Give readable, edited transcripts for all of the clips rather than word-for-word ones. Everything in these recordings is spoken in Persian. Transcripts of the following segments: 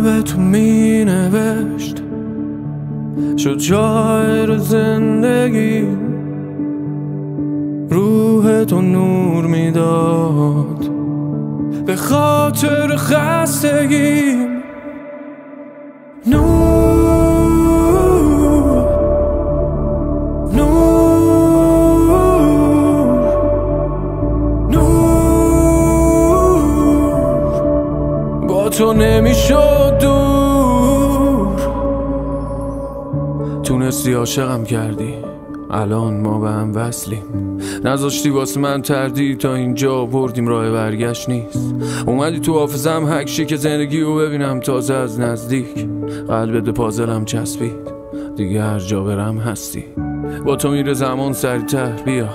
قلب تو می نوشت شد شاعر زندگی، روح تو نور میداد به خاطر خستگی. نور نور نور با تو نمیشد دور. تونستی عاشقم کردی، الان ما به هم وصلیم. نذاشتی واسه من تردید، تا اینجا بردیم راه برگشت نیست. اومدی تو حافظم حکشی که زندگی رو ببینم تازه از نزدیک. قلبت به پازلم چسبید، دیگه هر جا برم هستی. با تو میره زمان سریعتر، بیا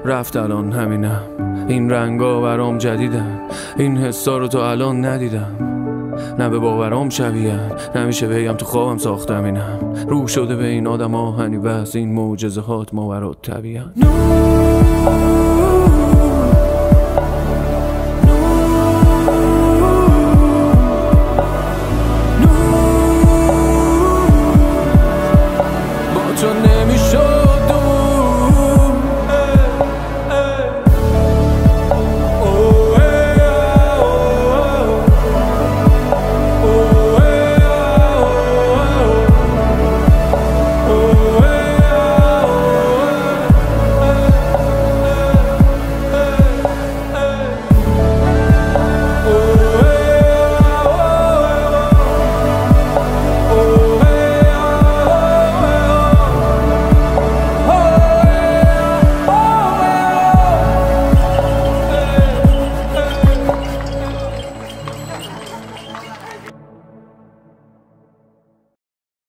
رفت الان همینم. این رنگا برام جدیدن، این حسا رو تا الان ندیدم. نه به باورام شبیهن، نمیشه بگم تو خوابم ساختم اینم. روح شده به این آدم آهنی و از این معجزهات ما برات طبیعن.